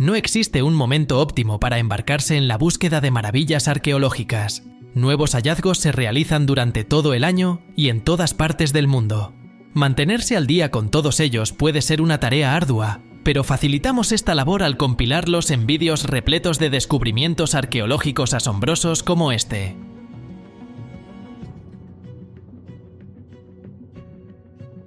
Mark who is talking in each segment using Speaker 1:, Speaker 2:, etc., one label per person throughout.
Speaker 1: No existe un momento óptimo para embarcarse en la búsqueda de maravillas arqueológicas. Nuevos hallazgos se realizan durante todo el año y en todas partes del mundo. Mantenerse al día con todos ellos puede ser una tarea ardua, pero facilitamos esta labor al compilarlos en vídeos repletos de descubrimientos arqueológicos asombrosos como este.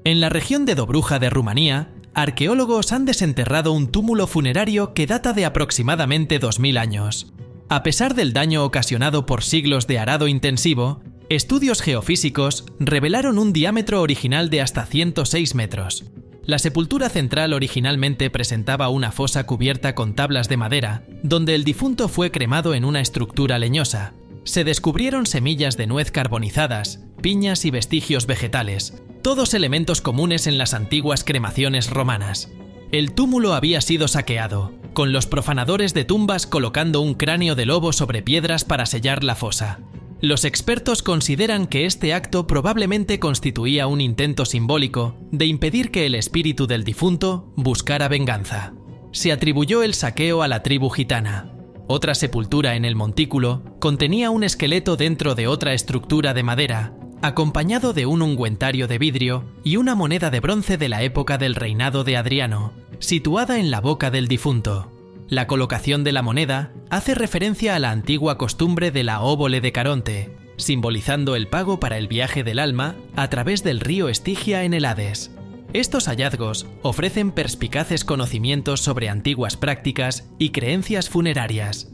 Speaker 1: En la región de Dobruja de Rumanía, arqueólogos han desenterrado un túmulo funerario que data de aproximadamente 2000 años. A pesar del daño ocasionado por siglos de arado intensivo, estudios geofísicos revelaron un diámetro original de hasta 106 metros. La sepultura central originalmente presentaba una fosa cubierta con tablas de madera, donde el difunto fue cremado en una estructura leñosa. Se descubrieron semillas de nuez carbonizadas, piñas y vestigios vegetales, todos elementos comunes en las antiguas cremaciones romanas. El túmulo había sido saqueado, con los profanadores de tumbas colocando un cráneo de lobo sobre piedras para sellar la fosa. Los expertos consideran que este acto probablemente constituía un intento simbólico de impedir que el espíritu del difunto buscara venganza. Se atribuyó el saqueo a la tribu gitana. Otra sepultura en el montículo contenía un esqueleto dentro de otra estructura de madera, acompañado de un ungüentario de vidrio y una moneda de bronce de la época del reinado de Adriano, situada en la boca del difunto. La colocación de la moneda hace referencia a la antigua costumbre de la óbole de Caronte, simbolizando el pago para el viaje del alma a través del río Estigia en el Hades. Estos hallazgos ofrecen perspicaces conocimientos sobre antiguas prácticas y creencias funerarias.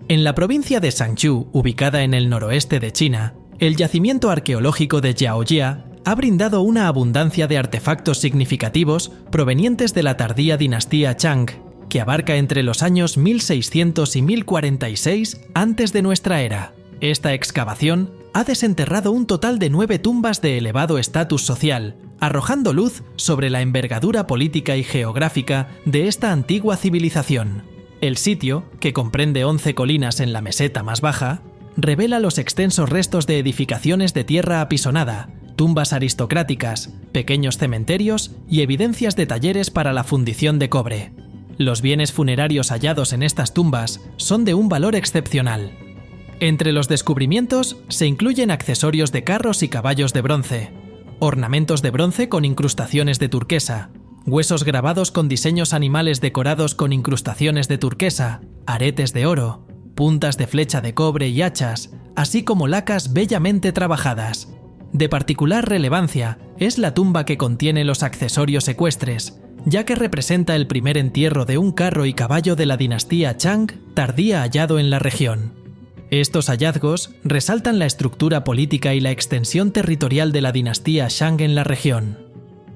Speaker 1: En la provincia de Shanxu, ubicada en el noroeste de China, el yacimiento arqueológico de Jiaojia ha brindado una abundancia de artefactos significativos provenientes de la tardía dinastía Chang, que abarca entre los años 1600 y 1046 antes de nuestra era. Esta excavación ha desenterrado un total de 9 tumbas de elevado estatus social, arrojando luz sobre la envergadura política y geográfica de esta antigua civilización. El sitio, que comprende 11 colinas en la meseta más baja, revela los extensos restos de edificaciones de tierra apisonada, tumbas aristocráticas, pequeños cementerios y evidencias de talleres para la fundición de cobre. Los bienes funerarios hallados en estas tumbas son de un valor excepcional. Entre los descubrimientos se incluyen accesorios de carros y caballos de bronce, ornamentos de bronce con incrustaciones de turquesa, huesos grabados con diseños animales decorados con incrustaciones de turquesa, aretes de oro, puntas de flecha de cobre y hachas, así como lacas bellamente trabajadas. De particular relevancia es la tumba que contiene los accesorios ecuestres, ya que representa el primer entierro de un carro y caballo de la dinastía Chang tardía hallado en la región. Estos hallazgos resaltan la estructura política y la extensión territorial de la dinastía Shang en la región.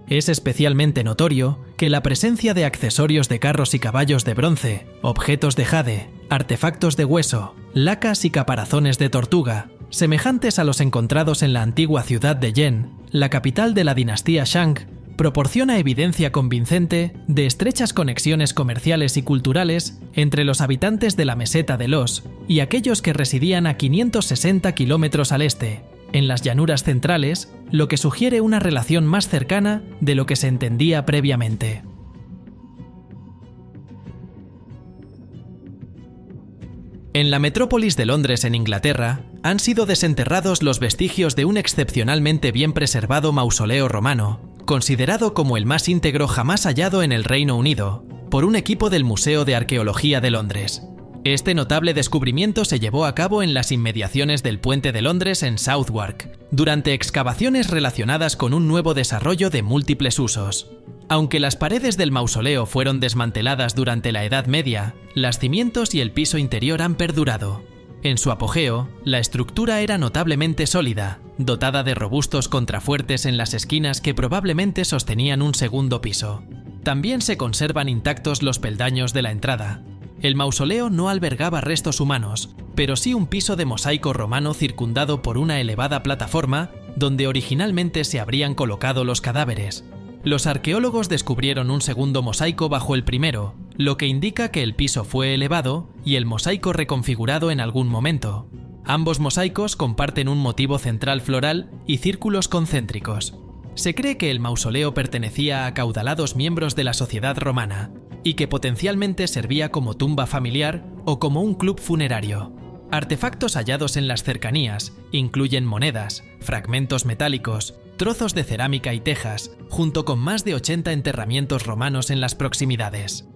Speaker 1: Es especialmente notorio que la presencia de accesorios de carros y caballos de bronce, objetos de jade, artefactos de hueso, lacas y caparazones de tortuga, semejantes a los encontrados en la antigua ciudad de Yen, la capital de la dinastía Shang, proporciona evidencia convincente de estrechas conexiones comerciales y culturales entre los habitantes de la meseta de Los y aquellos que residían a 560 kilómetros al este, en las llanuras centrales, lo que sugiere una relación más cercana de lo que se entendía previamente. En la metrópolis de Londres, en Inglaterra, han sido desenterrados los vestigios de un excepcionalmente bien preservado mausoleo romano, considerado como el más íntegro jamás hallado en el Reino Unido, por un equipo del Museo de Arqueología de Londres. Este notable descubrimiento se llevó a cabo en las inmediaciones del Puente de Londres en Southwark, durante excavaciones relacionadas con un nuevo desarrollo de múltiples usos. Aunque las paredes del mausoleo fueron desmanteladas durante la Edad Media, los cimientos y el piso interior han perdurado. En su apogeo, la estructura era notablemente sólida, dotada de robustos contrafuertes en las esquinas que probablemente sostenían un segundo piso. También se conservan intactos los peldaños de la entrada. El mausoleo no albergaba restos humanos, pero sí un piso de mosaico romano circundado por una elevada plataforma donde originalmente se habrían colocado los cadáveres. Los arqueólogos descubrieron un segundo mosaico bajo el primero, lo que indica que el piso fue elevado y el mosaico reconfigurado en algún momento. Ambos mosaicos comparten un motivo central floral y círculos concéntricos. Se cree que el mausoleo pertenecía a acaudalados miembros de la sociedad romana y que potencialmente servía como tumba familiar o como un club funerario. Artefactos hallados en las cercanías incluyen monedas, fragmentos metálicos, trozos de cerámica y tejas, junto con más de 80 enterramientos romanos en las proximidades.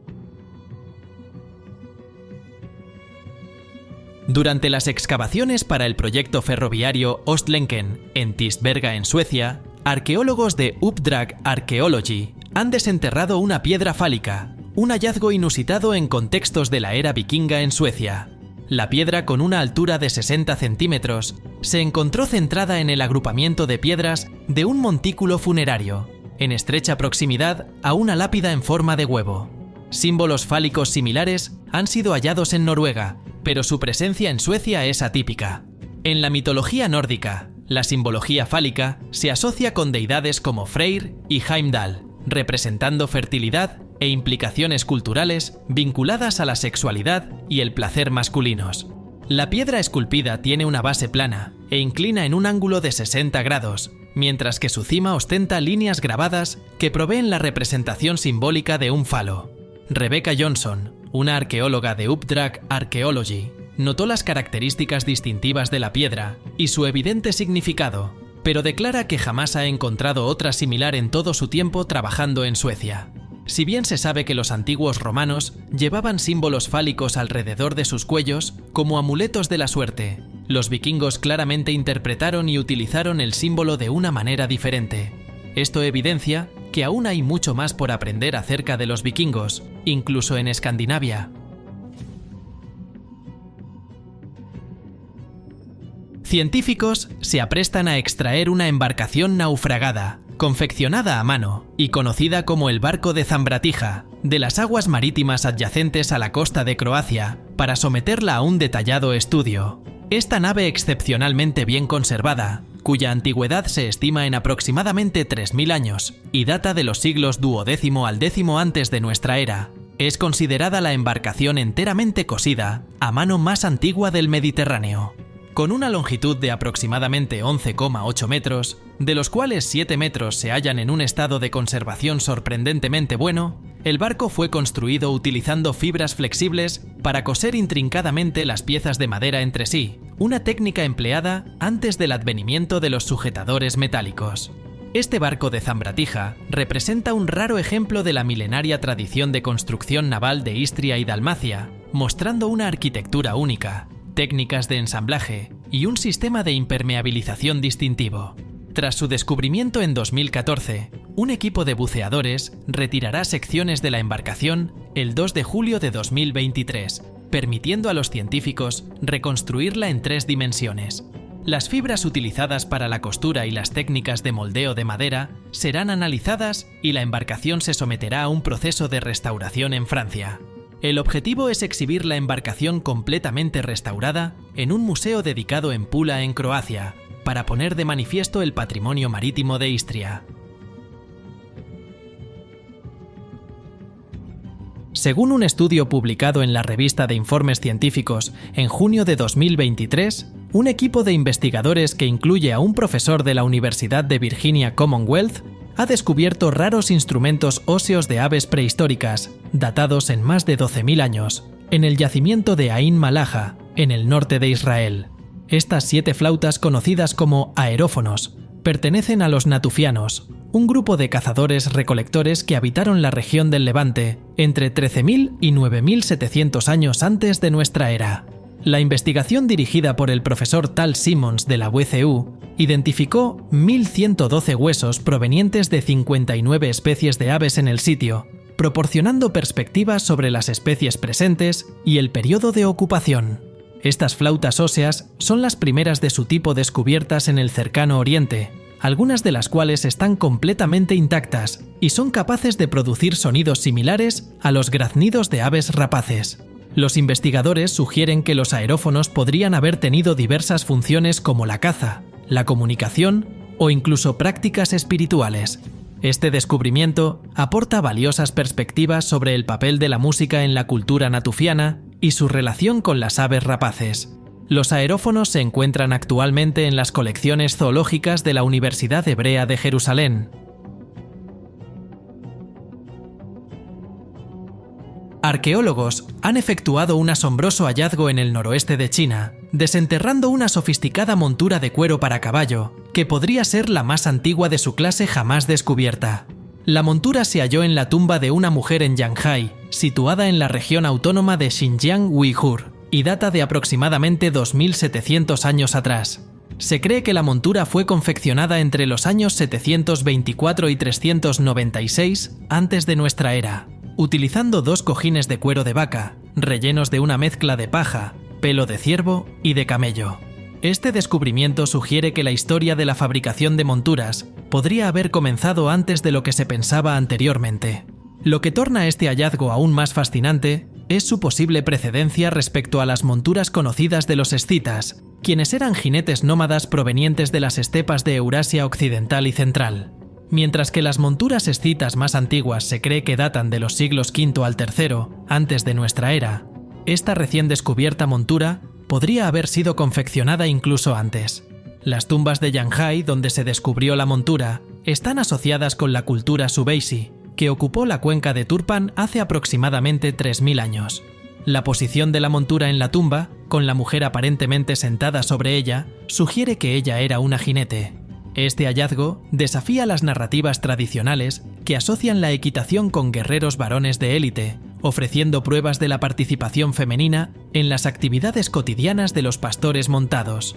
Speaker 1: Durante las excavaciones para el proyecto ferroviario Ostlänken en Tisberga, en Suecia, arqueólogos de Uppdrag Archaeology han desenterrado una piedra fálica, un hallazgo inusitado en contextos de la era vikinga en Suecia. La piedra, con una altura de 60 centímetros, se encontró centrada en el agrupamiento de piedras de un montículo funerario, en estrecha proximidad a una lápida en forma de huevo. Símbolos fálicos similares han sido hallados en Noruega, pero su presencia en Suecia es atípica. En la mitología nórdica, la simbología fálica se asocia con deidades como Freyr y Heimdall, representando fertilidad e implicaciones culturales vinculadas a la sexualidad y el placer masculinos. La piedra esculpida tiene una base plana e inclina en un ángulo de 60 grados, mientras que su cima ostenta líneas grabadas que proveen la representación simbólica de un falo. Rebecca Johnson, una arqueóloga de Uppdrag Archaeology, notó las características distintivas de la piedra y su evidente significado, pero declara que jamás ha encontrado otra similar en todo su tiempo trabajando en Suecia. Si bien se sabe que los antiguos romanos llevaban símbolos fálicos alrededor de sus cuellos como amuletos de la suerte, los vikingos claramente interpretaron y utilizaron el símbolo de una manera diferente. Esto evidencia que aún hay mucho más por aprender acerca de los vikingos, incluso en Escandinavia. Científicos se aprestan a extraer una embarcación naufragada, confeccionada a mano y conocida como el barco de Zambratija, de las aguas marítimas adyacentes a la costa de Croacia, para someterla a un detallado estudio. Esta nave excepcionalmente bien conservada, cuya antigüedad se estima en aproximadamente 3000 años y data de los siglos XII al X antes de nuestra era, es considerada la embarcación enteramente cosida a mano más antigua del Mediterráneo. Con una longitud de aproximadamente 11,8 metros, de los cuales 7 metros se hallan en un estado de conservación sorprendentemente bueno, el barco fue construido utilizando fibras flexibles para coser intrincadamente las piezas de madera entre sí, una técnica empleada antes del advenimiento de los sujetadores metálicos. Este barco de Zambratija representa un raro ejemplo de la milenaria tradición de construcción naval de Istria y Dalmacia, mostrando una arquitectura única, técnicas de ensamblaje y un sistema de impermeabilización distintivo. Tras su descubrimiento en 2014, un equipo de buceadores retirará secciones de la embarcación el 2 de julio de 2023, permitiendo a los científicos reconstruirla en 3 dimensiones. Las fibras utilizadas para la costura y las técnicas de moldeo de madera serán analizadas y la embarcación se someterá a un proceso de restauración en Francia. El objetivo es exhibir la embarcación completamente restaurada en un museo dedicado en Pula, en Croacia, para poner de manifiesto el patrimonio marítimo de Istria. Según un estudio publicado en la revista de informes científicos en junio de 2023, un equipo de investigadores que incluye a un profesor de la Universidad de Virginia Commonwealth ha descubierto raros instrumentos óseos de aves prehistóricas, datados en más de 12.000 años, en el yacimiento de Ain Malaha, en el norte de Israel. Estas 7 flautas, conocidas como aerófonos, pertenecen a los natufianos, un grupo de cazadores-recolectores que habitaron la región del Levante entre 13.000 y 9.700 años antes de nuestra era. La investigación dirigida por el profesor Tal Simmons de la WCU identificó 1.112 huesos provenientes de 59 especies de aves en el sitio, proporcionando perspectivas sobre las especies presentes y el periodo de ocupación. Estas flautas óseas son las primeras de su tipo descubiertas en el cercano Oriente, algunas de las cuales están completamente intactas y son capaces de producir sonidos similares a los graznidos de aves rapaces. Los investigadores sugieren que los aerófonos podrían haber tenido diversas funciones como la caza, la comunicación o incluso prácticas espirituales. Este descubrimiento aporta valiosas perspectivas sobre el papel de la música en la cultura natufiana y su relación con las aves rapaces. Los aerófonos se encuentran actualmente en las colecciones zoológicas de la Universidad Hebrea de Jerusalén. Arqueólogos han efectuado un asombroso hallazgo en el noroeste de China, desenterrando una sofisticada montura de cuero para caballo, que podría ser la más antigua de su clase jamás descubierta. La montura se halló en la tumba de una mujer en Yanhai, situada en la región autónoma de Xinjiang Uighur, y data de aproximadamente 2700 años atrás. Se cree que la montura fue confeccionada entre los años 724 y 396 antes de nuestra era, utilizando 2 cojines de cuero de vaca, rellenos de una mezcla de paja, pelo de ciervo y de camello. Este descubrimiento sugiere que la historia de la fabricación de monturas podría haber comenzado antes de lo que se pensaba anteriormente. Lo que torna este hallazgo aún más fascinante es su posible precedencia respecto a las monturas conocidas de los escitas, quienes eran jinetes nómadas provenientes de las estepas de Eurasia occidental y central. Mientras que las monturas escitas más antiguas se cree que datan de los siglos V al III, antes de nuestra era, esta recién descubierta montura podría haber sido confeccionada incluso antes. Las tumbas de Yanhai, donde se descubrió la montura, están asociadas con la cultura Subeishi, que ocupó la cuenca de Turpan hace aproximadamente 3000 años. La posición de la montura en la tumba, con la mujer aparentemente sentada sobre ella, sugiere que ella era una jinete. Este hallazgo desafía las narrativas tradicionales que asocian la equitación con guerreros varones de élite, ofreciendo pruebas de la participación femenina en las actividades cotidianas de los pastores montados.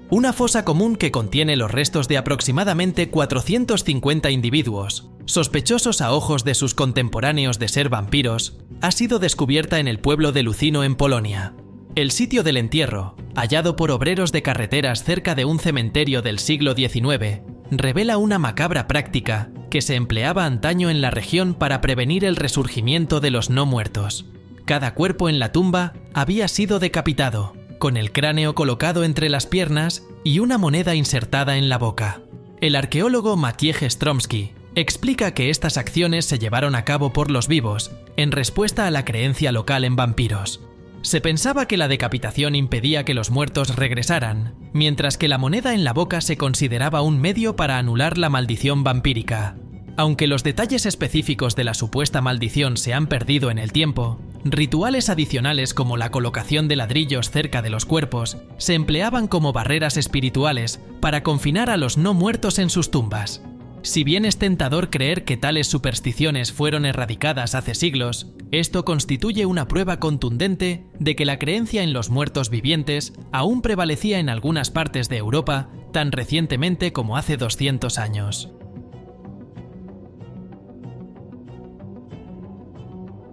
Speaker 1: Una fosa común que contiene los restos de aproximadamente 450 individuos, sospechosos a ojos de sus contemporáneos de ser vampiros, ha sido descubierta en el pueblo de Lucino en Polonia. El sitio del entierro, hallado por obreros de carreteras cerca de un cementerio del siglo XIX, revela una macabra práctica que se empleaba antaño en la región para prevenir el resurgimiento de los no muertos. Cada cuerpo en la tumba había sido decapitado, con el cráneo colocado entre las piernas y una moneda insertada en la boca. El arqueólogo Maciej Stromski explica que estas acciones se llevaron a cabo por los vivos, en respuesta a la creencia local en vampiros. Se pensaba que la decapitación impedía que los muertos regresaran, mientras que la moneda en la boca se consideraba un medio para anular la maldición vampírica. Aunque los detalles específicos de la supuesta maldición se han perdido en el tiempo, rituales adicionales como la colocación de ladrillos cerca de los cuerpos se empleaban como barreras espirituales para confinar a los no muertos en sus tumbas. Si bien es tentador creer que tales supersticiones fueron erradicadas hace siglos, esto constituye una prueba contundente de que la creencia en los muertos vivientes aún prevalecía en algunas partes de Europa tan recientemente como hace 200 años.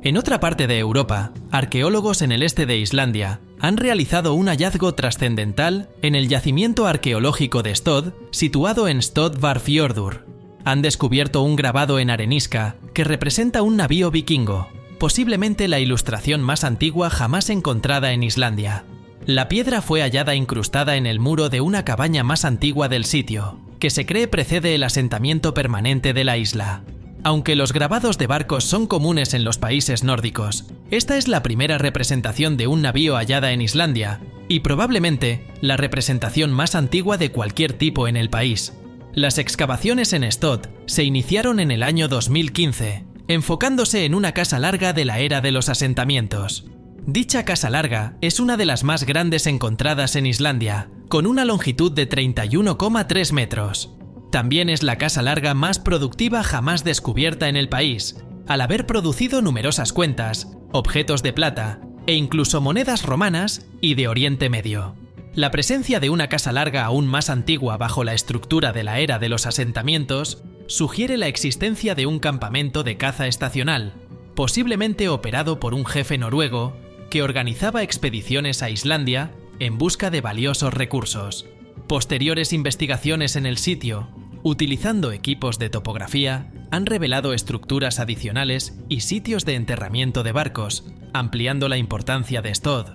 Speaker 1: En otra parte de Europa, arqueólogos en el este de Islandia han realizado un hallazgo trascendental en el yacimiento arqueológico de Stod, situado en Stöðvarfjörður. Han descubierto un grabado en arenisca que representa un navío vikingo, posiblemente la ilustración más antigua jamás encontrada en Islandia. La piedra fue hallada incrustada en el muro de una cabaña más antigua del sitio, que se cree precede el asentamiento permanente de la isla. Aunque los grabados de barcos son comunes en los países nórdicos, esta es la primera representación de un navío hallada en Islandia, y probablemente la representación más antigua de cualquier tipo en el país. Las excavaciones en Stod se iniciaron en el año 2015, enfocándose en una casa larga de la era de los asentamientos. Dicha casa larga es una de las más grandes encontradas en Islandia, con una longitud de 31,3 metros. También es la casa larga más productiva jamás descubierta en el país, al haber producido numerosas cuentas, objetos de plata e incluso monedas romanas y de Oriente Medio. La presencia de una casa larga aún más antigua bajo la estructura de la era de los asentamientos sugiere la existencia de un campamento de caza estacional, posiblemente operado por un jefe noruego que organizaba expediciones a Islandia en busca de valiosos recursos. Posteriores investigaciones en el sitio, utilizando equipos de topografía, han revelado estructuras adicionales y sitios de enterramiento de barcos, ampliando la importancia de Stod.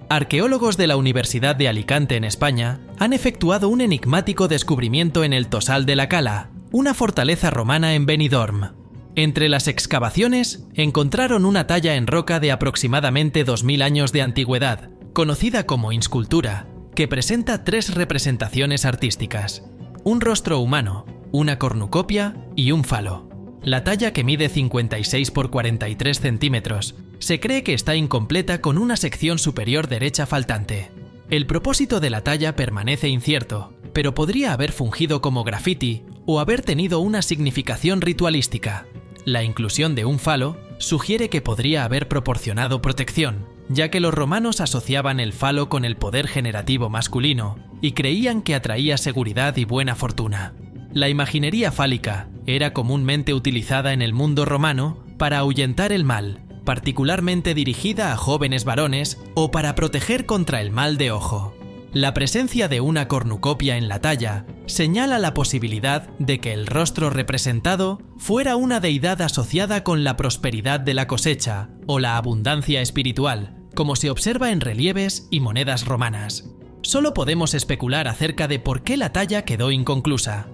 Speaker 1: Arqueólogos de la Universidad de Alicante en España han efectuado un enigmático descubrimiento en el Tosal de la Cala, una fortaleza romana en Benidorm. Entre las excavaciones encontraron una talla en roca de aproximadamente 2000 años de antigüedad, conocida como inscultura, que presenta 3 representaciones artísticas: un rostro humano, una cornucopia y un falo. La talla, que mide 56 por 43 centímetros, se cree que está incompleta con una sección superior derecha faltante. El propósito de la talla permanece incierto, pero podría haber fungido como grafiti o haber tenido una significación ritualística. La inclusión de un falo sugiere que podría haber proporcionado protección, ya que los romanos asociaban el falo con el poder generativo masculino y creían que atraía seguridad y buena fortuna. La imaginería fálica era comúnmente utilizada en el mundo romano para ahuyentar el mal, particularmente dirigida a jóvenes varones o para proteger contra el mal de ojo. La presencia de una cornucopia en la talla señala la posibilidad de que el rostro representado fuera una deidad asociada con la prosperidad de la cosecha o la abundancia espiritual, como se observa en relieves y monedas romanas. Solo podemos especular acerca de por qué la talla quedó inconclusa.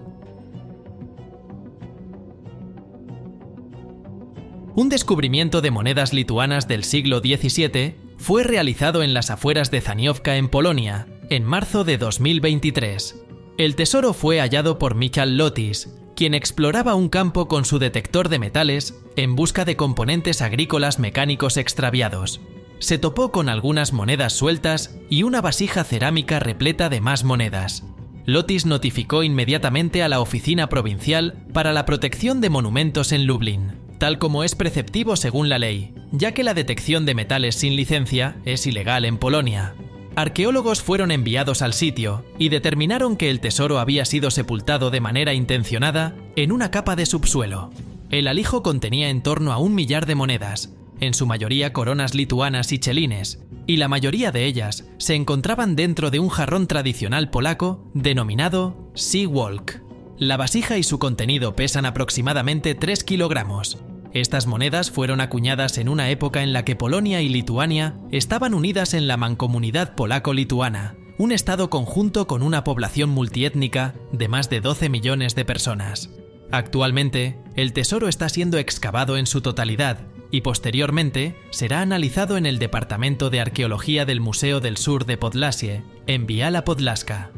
Speaker 1: Un descubrimiento de monedas lituanas del siglo XVII fue realizado en las afueras de Zaniówka, en Polonia, en marzo de 2023. El tesoro fue hallado por Michał Lotis, quien exploraba un campo con su detector de metales en busca de componentes agrícolas mecánicos extraviados. Se topó con algunas monedas sueltas y una vasija cerámica repleta de más monedas. Lotis notificó inmediatamente a la Oficina Provincial para la Protección de Monumentos en Lublin, tal como es preceptivo según la ley, ya que la detección de metales sin licencia es ilegal en Polonia. Arqueólogos fueron enviados al sitio y determinaron que el tesoro había sido sepultado de manera intencionada en una capa de subsuelo. El alijo contenía en torno a 1 millar de monedas, en su mayoría coronas lituanas y chelines, y la mayoría de ellas se encontraban dentro de un jarrón tradicional polaco denominado Sea Walk. La vasija y su contenido pesan aproximadamente 3 kilogramos. Estas monedas fueron acuñadas en una época en la que Polonia y Lituania estaban unidas en la mancomunidad polaco-lituana, un estado conjunto con una población multiétnica de más de 12 millones de personas. Actualmente, el tesoro está siendo excavado en su totalidad y posteriormente será analizado en el Departamento de Arqueología del Museo del Sur de Podlasie, en Biała Podlaska.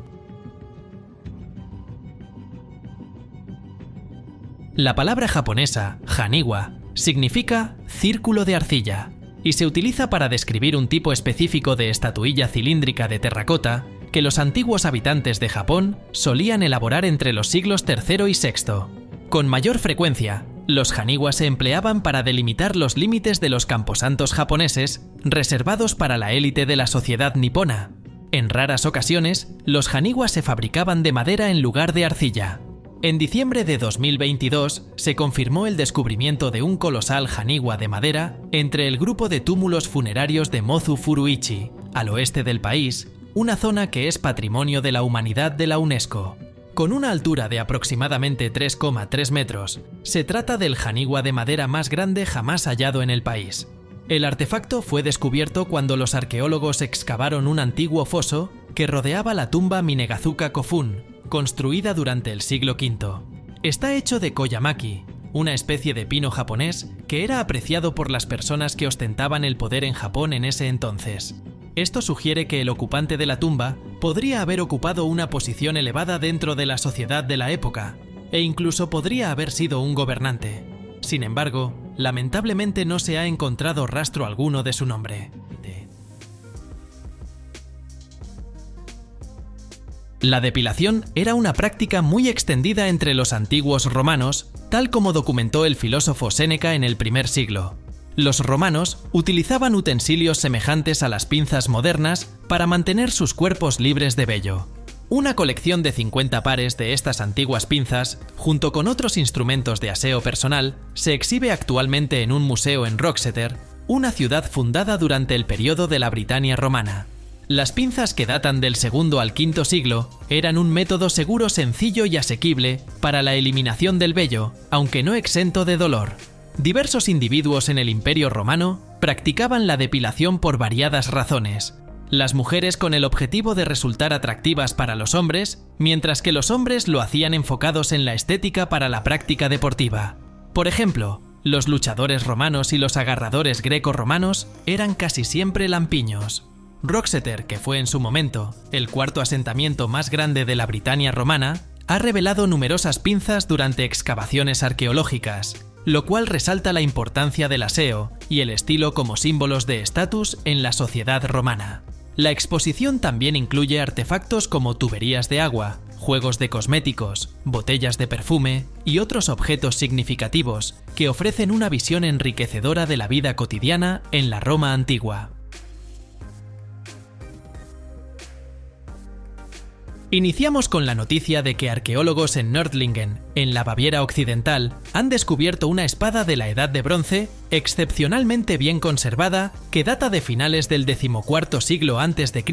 Speaker 1: La palabra japonesa haniwa significa círculo de arcilla y se utiliza para describir un tipo específico de estatuilla cilíndrica de terracota que los antiguos habitantes de Japón solían elaborar entre los siglos III y VI. Con mayor frecuencia, los haniwa se empleaban para delimitar los límites de los camposantos japoneses reservados para la élite de la sociedad nipona. En raras ocasiones, los haniwa se fabricaban de madera en lugar de arcilla. En diciembre de 2022 se confirmó el descubrimiento de un colosal haniwa de madera entre el grupo de túmulos funerarios de Mozu Furuichi, al oeste del país, una zona que es Patrimonio de la Humanidad de la UNESCO. Con una altura de aproximadamente 3,3 metros, se trata del haniwa de madera más grande jamás hallado en el país. El artefacto fue descubierto cuando los arqueólogos excavaron un antiguo foso que rodeaba la tumba Minegazuka Kofun, construida durante el siglo V. Está hecho de koyamaki, una especie de pino japonés que era apreciado por las personas que ostentaban el poder en Japón en ese entonces. Esto sugiere que el ocupante de la tumba podría haber ocupado una posición elevada dentro de la sociedad de la época, e incluso podría haber sido un gobernante. Sin embargo, lamentablemente no se ha encontrado rastro alguno de su nombre. La depilación era una práctica muy extendida entre los antiguos romanos, tal como documentó el filósofo Séneca en el primer siglo. Los romanos utilizaban utensilios semejantes a las pinzas modernas para mantener sus cuerpos libres de vello. Una colección de 50 pares de estas antiguas pinzas, junto con otros instrumentos de aseo personal, se exhibe actualmente en un museo en Roxeter, una ciudad fundada durante el periodo de la Britania romana. Las pinzas, que datan del II al V siglo, eran un método seguro, sencillo y asequible para la eliminación del vello, aunque no exento de dolor. Diversos individuos en el Imperio Romano practicaban la depilación por variadas razones. las mujeres con el objetivo de resultar atractivas para los hombres, mientras que los hombres lo hacían enfocados en la estética para la práctica deportiva. Por ejemplo, los luchadores romanos y los agarradores greco-romanos eran casi siempre lampiños. Wroxeter, que fue en su momento el cuarto asentamiento más grande de la Britania romana, ha revelado numerosas pinzas durante excavaciones arqueológicas, lo cual resalta la importancia del aseo y el estilo como símbolos de estatus en la sociedad romana. La exposición también incluye artefactos como tuberías de agua, juegos de cosméticos, botellas de perfume y otros objetos significativos que ofrecen una visión enriquecedora de la vida cotidiana en la Roma antigua. Iniciamos con la noticia de que arqueólogos en Nördlingen, en la Baviera occidental, han descubierto una espada de la Edad de Bronce excepcionalmente bien conservada que data de finales del XIV siglo a.C.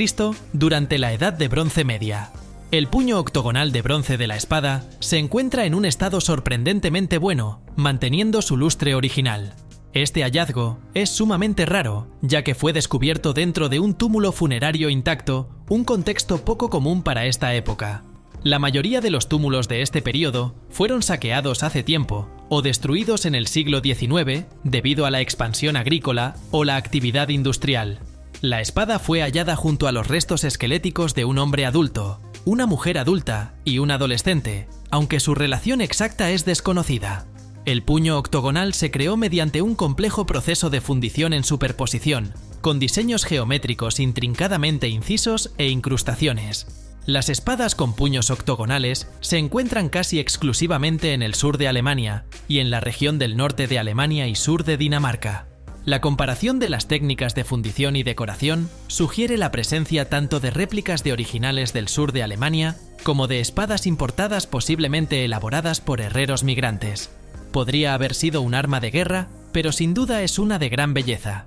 Speaker 1: durante la Edad de Bronce Media. El puño octogonal de bronce de la espada se encuentra en un estado sorprendentemente bueno, manteniendo su lustre original. Este hallazgo es sumamente raro, ya que fue descubierto dentro de un túmulo funerario intacto, un contexto poco común para esta época. La mayoría de los túmulos de este periodo fueron saqueados hace tiempo o destruidos en el siglo XIX debido a la expansión agrícola o la actividad industrial. La espada fue hallada junto a los restos esqueléticos de un hombre adulto, una mujer adulta y un adolescente, aunque su relación exacta es desconocida. El puño octogonal se creó mediante un complejo proceso de fundición en superposición, con diseños geométricos intrincadamente incisos e incrustaciones. Las espadas con puños octogonales se encuentran casi exclusivamente en el sur de Alemania y en la región del norte de Alemania y sur de Dinamarca. La comparación de las técnicas de fundición y decoración sugiere la presencia tanto de réplicas de originales del sur de Alemania como de espadas importadas posiblemente elaboradas por herreros migrantes. Podría haber sido un arma de guerra, pero sin duda es una de gran belleza.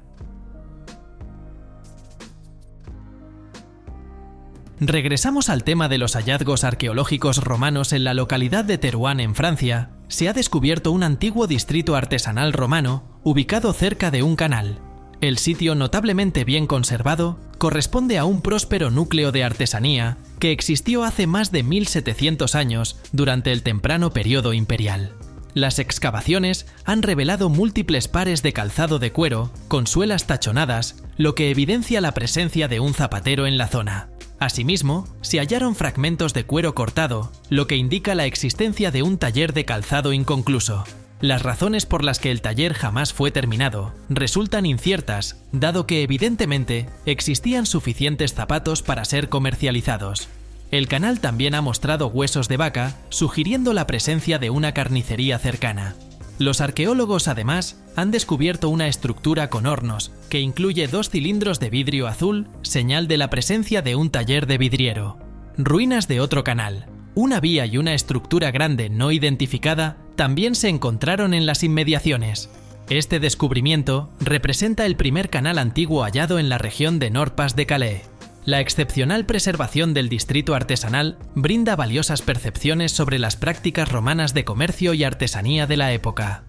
Speaker 1: Regresamos al tema de los hallazgos arqueológicos romanos en la localidad de Teruán, en Francia. Se ha descubierto un antiguo distrito artesanal romano ubicado cerca de un canal. El sitio, notablemente bien conservado, corresponde a un próspero núcleo de artesanía que existió hace más de 1700 años durante el temprano periodo imperial. Las excavaciones han revelado múltiples pares de calzado de cuero con suelas tachonadas, lo que evidencia la presencia de un zapatero en la zona. Asimismo, se hallaron fragmentos de cuero cortado, lo que indica la existencia de un taller de calzado inconcluso. Las razones por las que el taller jamás fue terminado resultan inciertas, dado que evidentemente existían suficientes zapatos para ser comercializados. El canal también ha mostrado huesos de vaca, sugiriendo la presencia de una carnicería cercana. Los arqueólogos además han descubierto una estructura con hornos, que incluye 2 cilindros de vidrio azul, señal de la presencia de un taller de vidriero. Ruinas de otro canal, una vía y una estructura grande no identificada también se encontraron en las inmediaciones. Este descubrimiento representa el primer canal antiguo hallado en la región de Nord-Pas-de-Calais. La excepcional preservación del distrito artesanal brinda valiosas percepciones sobre las prácticas romanas de comercio y artesanía de la época.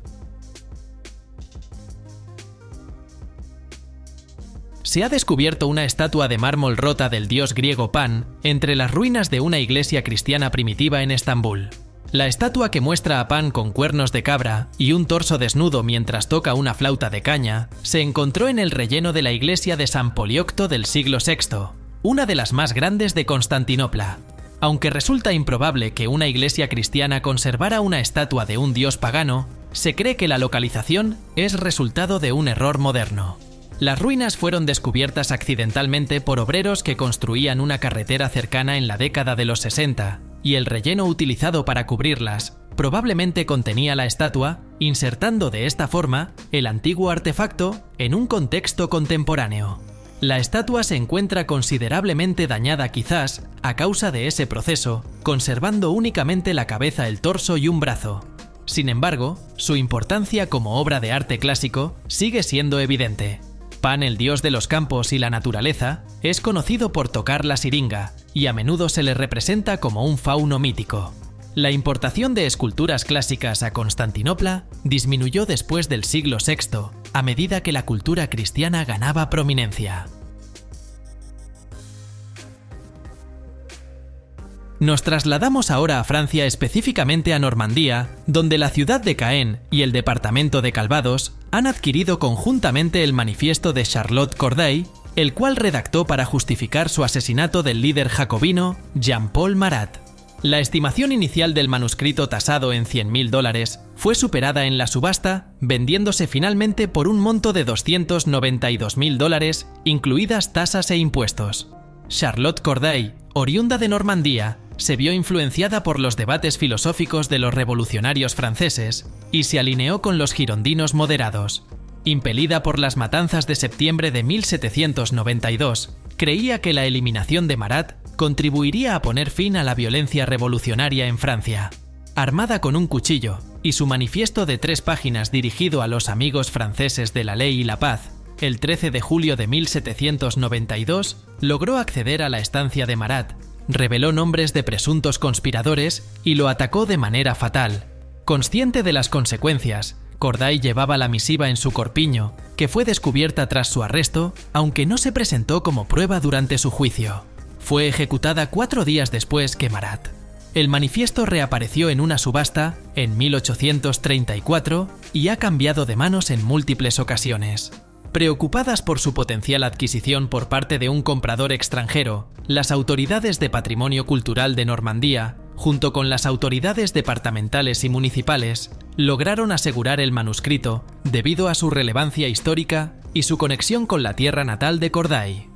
Speaker 1: Se ha descubierto una estatua de mármol rota del dios griego Pan entre las ruinas de una iglesia cristiana primitiva en Estambul. La estatua, que muestra a Pan con cuernos de cabra y un torso desnudo mientras toca una flauta de caña, se encontró en el relleno de la iglesia de San Poliocto del siglo VI, una de las más grandes de Constantinopla. Aunque resulta improbable que una iglesia cristiana conservara una estatua de un dios pagano, se cree que la localización es resultado de un error moderno. Las ruinas fueron descubiertas accidentalmente por obreros que construían una carretera cercana en la década de los 60, y el relleno utilizado para cubrirlas probablemente contenía la estatua, insertando de esta forma el antiguo artefacto en un contexto contemporáneo. La estatua se encuentra considerablemente dañada, quizás a causa de ese proceso, conservando únicamente la cabeza, el torso y un brazo. Sin embargo, su importancia como obra de arte clásico sigue siendo evidente. Pan, el dios de los campos y la naturaleza, es conocido por tocar la siringa, y a menudo se le representa como un fauno mítico. La importación de esculturas clásicas a Constantinopla disminuyó después del siglo VI, a medida que la cultura cristiana ganaba prominencia. Nos trasladamos ahora a Francia, específicamente a Normandía, donde la ciudad de Caen y el departamento de Calvados han adquirido conjuntamente el manifiesto de Charlotte Corday, el cual redactó para justificar su asesinato del líder jacobino Jean-Paul Marat. La estimación inicial del manuscrito tasado en $100.000 fue superada en la subasta, vendiéndose finalmente por un monto de $292.000, incluidas tasas e impuestos. Charlotte Corday, oriunda de Normandía, se vio influenciada por los debates filosóficos de los revolucionarios franceses y se alineó con los girondinos moderados. Impelida por las matanzas de septiembre de 1792, creía que la eliminación de Marat contribuiría a poner fin a la violencia revolucionaria en Francia. Armada con un cuchillo y su manifiesto de 3 páginas dirigido a los amigos franceses de la ley y la paz, el 13 de julio de 1792 logró acceder a la estancia de Marat, reveló nombres de presuntos conspiradores y lo atacó de manera fatal. Consciente de las consecuencias, Corday llevaba la misiva en su corpiño, que fue descubierta tras su arresto, aunque no se presentó como prueba durante su juicio. Fue ejecutada 4 días después que Marat. El manifiesto reapareció en una subasta en 1834 y ha cambiado de manos en múltiples ocasiones. Preocupadas por su potencial adquisición por parte de un comprador extranjero, las autoridades de patrimonio cultural de Normandía, junto con las autoridades departamentales y municipales, lograron asegurar el manuscrito debido a su relevancia histórica y su conexión con la tierra natal de Corday.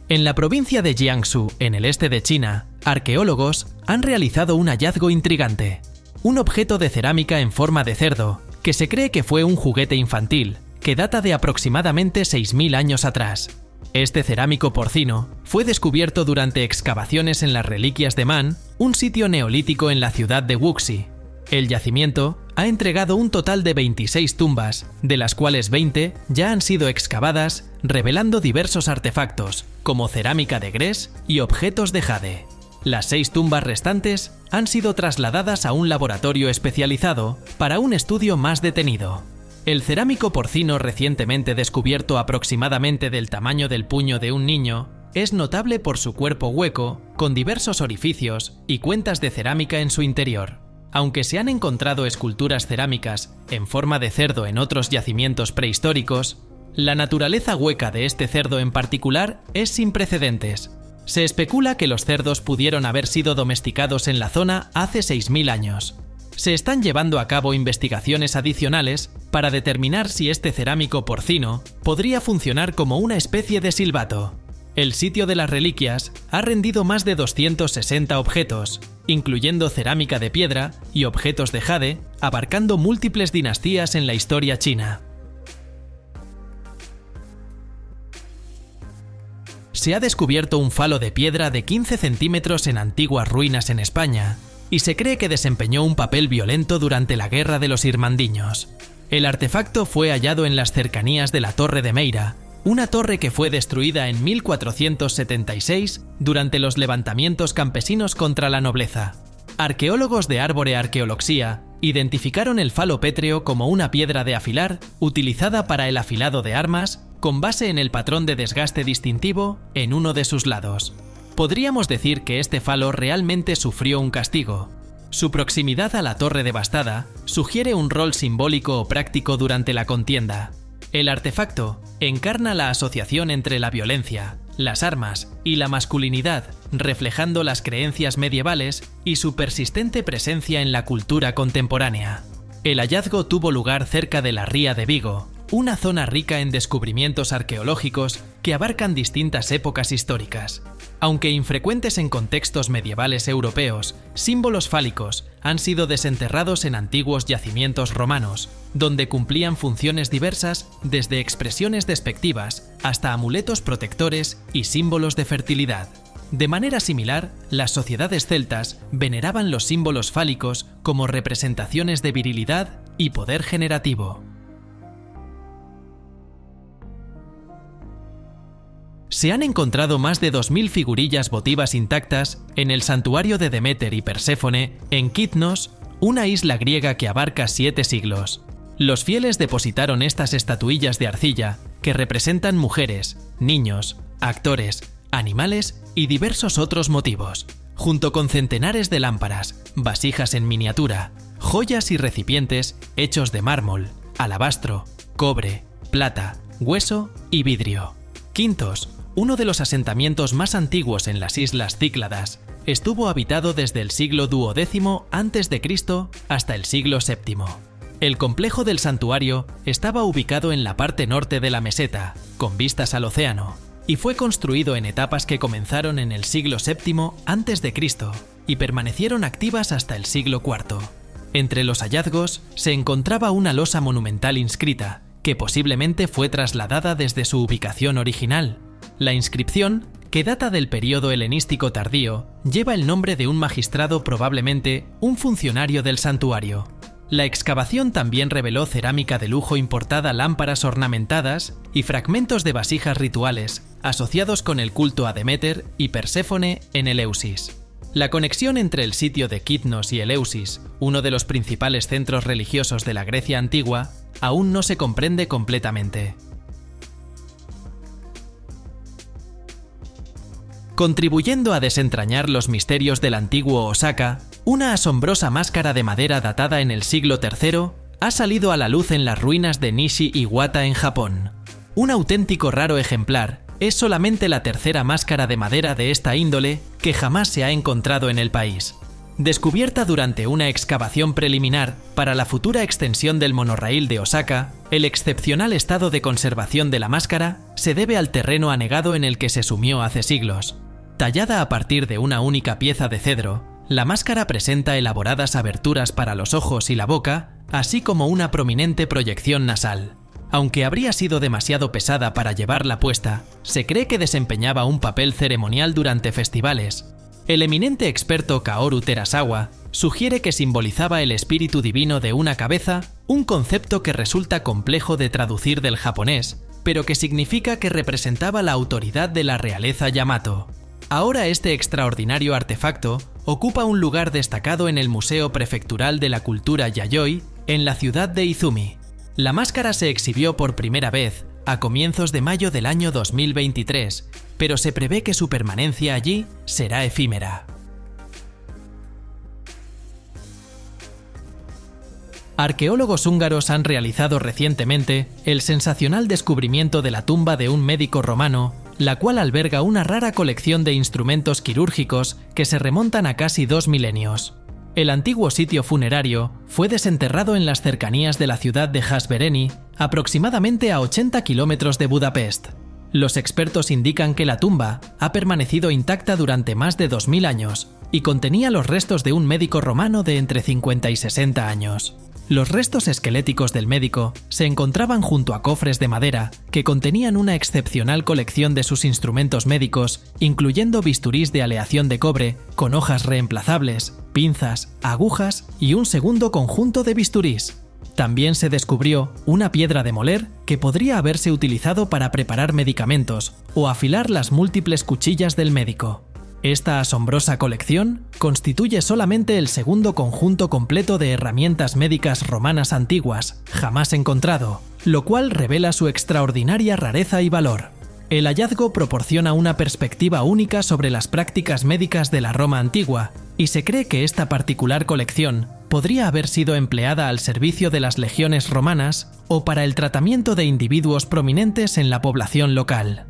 Speaker 1: En la provincia de Jiangsu, en el este de China, arqueólogos han realizado un hallazgo intrigante. Un objeto de cerámica en forma de cerdo, que se cree que fue un juguete infantil, que data de aproximadamente 6.000 años atrás. Este cerámico porcino fue descubierto durante excavaciones en las Reliquias de Man, un sitio neolítico en la ciudad de Wuxi. El yacimiento ha entregado un total de 26 tumbas, de las cuales 20 ya han sido excavadas, revelando diversos artefactos, como cerámica de gres y objetos de jade. Las 6 tumbas restantes han sido trasladadas a un laboratorio especializado para un estudio más detenido. El cerámico porcino recientemente descubierto, aproximadamente del tamaño del puño de un niño, es notable por su cuerpo hueco, con diversos orificios y cuentas de cerámica en su interior. Aunque se han encontrado esculturas cerámicas en forma de cerdo en otros yacimientos prehistóricos, la naturaleza hueca de este cerdo en particular es sin precedentes. Se especula que los cerdos pudieron haber sido domesticados en la zona hace 6.000 años. Se están llevando a cabo investigaciones adicionales para determinar si este cerámico porcino podría funcionar como una especie de silbato. El sitio de las reliquias ha rendido más de 260 objetos, incluyendo cerámica de piedra y objetos de jade, abarcando múltiples dinastías en la historia china. Se ha descubierto un falo de piedra de 15 centímetros en antiguas ruinas en España, y se cree que desempeñó un papel violento durante la Guerra de los Irmandiños. El artefacto fue hallado en las cercanías de la Torre de Meira, una torre que fue destruida en 1476 durante los levantamientos campesinos contra la nobleza. Arqueólogos de Árbore Arqueoloxía identificaron el falo pétreo como una piedra de afilar utilizada para el afilado de armas, con base en el patrón de desgaste distintivo en uno de sus lados. Podríamos decir que este falo realmente sufrió un castigo. Su proximidad a la torre devastada sugiere un rol simbólico o práctico durante la contienda. El artefacto encarna la asociación entre la violencia, las armas y la masculinidad, reflejando las creencias medievales y su persistente presencia en la cultura contemporánea. El hallazgo tuvo lugar cerca de la Ría de Vigo, una zona rica en descubrimientos arqueológicos que abarcan distintas épocas históricas. Aunque infrecuentes en contextos medievales europeos, símbolos fálicos han sido desenterrados en antiguos yacimientos romanos, donde cumplían funciones diversas desde expresiones despectivas hasta amuletos protectores y símbolos de fertilidad. De manera similar, las sociedades celtas veneraban los símbolos fálicos como representaciones de virilidad y poder generativo. Se han encontrado más de 2.000 figurillas votivas intactas en el santuario de Deméter y Perséfone en Kitnos, una isla griega que abarca 7 siglos. Los fieles depositaron estas estatuillas de arcilla que representan mujeres, niños, actores, animales y diversos otros motivos, junto con centenares de lámparas, vasijas en miniatura, joyas y recipientes hechos de mármol, alabastro, cobre, plata, hueso y vidrio. Quintos, uno de los asentamientos más antiguos en las islas Cícladas, estuvo habitado desde el siglo XII a.C. hasta el siglo VII. El complejo del santuario estaba ubicado en la parte norte de la meseta, con vistas al océano, y fue construido en etapas que comenzaron en el siglo VII a.C. y permanecieron activas hasta el siglo IV. Entre los hallazgos se encontraba una losa monumental inscrita, que posiblemente fue trasladada desde su ubicación original. La inscripción, que data del período helenístico tardío, lleva el nombre de un magistrado, probablemente un funcionario del santuario. La excavación también reveló cerámica de lujo importada, lámparas ornamentadas y fragmentos de vasijas rituales asociados con el culto a Deméter y Perséfone en Eleusis. La conexión entre el sitio de Kitnos y Eleusis, uno de los principales centros religiosos de la Grecia antigua, aún no se comprende completamente. Contribuyendo a desentrañar los misterios del antiguo Osaka, una asombrosa máscara de madera datada en el siglo III ha salido a la luz en las ruinas de Nishi-Iwata en Japón. Un auténtico raro ejemplar, es solamente la tercera máscara de madera de esta índole que jamás se ha encontrado en el país. Descubierta durante una excavación preliminar para la futura extensión del monorraíl de Osaka, el excepcional estado de conservación de la máscara se debe al terreno anegado en el que se sumió hace siglos. Tallada a partir de una única pieza de cedro, la máscara presenta elaboradas aberturas para los ojos y la boca, así como una prominente proyección nasal. Aunque habría sido demasiado pesada para llevarla puesta, se cree que desempeñaba un papel ceremonial durante festivales. El eminente experto Kaoru Terasawa sugiere que simbolizaba el espíritu divino de una cabeza, un concepto que resulta complejo de traducir del japonés, pero que significa que representaba la autoridad de la realeza Yamato. Ahora este extraordinario artefacto ocupa un lugar destacado en el Museo Prefectural de la Cultura Yayoi, en la ciudad de Izumi. La máscara se exhibió por primera vez a comienzos de mayo del año 2023, pero se prevé que su permanencia allí será efímera. Arqueólogos húngaros han realizado recientemente el sensacional descubrimiento de la tumba de un médico romano, la cual alberga una rara colección de instrumentos quirúrgicos que se remontan a casi 2 milenios. El antiguo sitio funerario fue desenterrado en las cercanías de la ciudad de Jászberény, aproximadamente a 80 kilómetros de Budapest. Los expertos indican que la tumba ha permanecido intacta durante más de 2000 años y contenía los restos de un médico romano de entre 50 y 60 años. Los restos esqueléticos del médico se encontraban junto a cofres de madera que contenían una excepcional colección de sus instrumentos médicos, incluyendo bisturís de aleación de cobre con hojas reemplazables, pinzas, agujas y un segundo conjunto de bisturís. También se descubrió una piedra de moler que podría haberse utilizado para preparar medicamentos o afilar las múltiples cuchillas del médico. Esta asombrosa colección constituye solamente el segundo conjunto completo de herramientas médicas romanas antiguas jamás encontrado, lo cual revela su extraordinaria rareza y valor. El hallazgo proporciona una perspectiva única sobre las prácticas médicas de la Roma antigua, y se cree que esta particular colección podría haber sido empleada al servicio de las legiones romanas o para el tratamiento de individuos prominentes en la población local.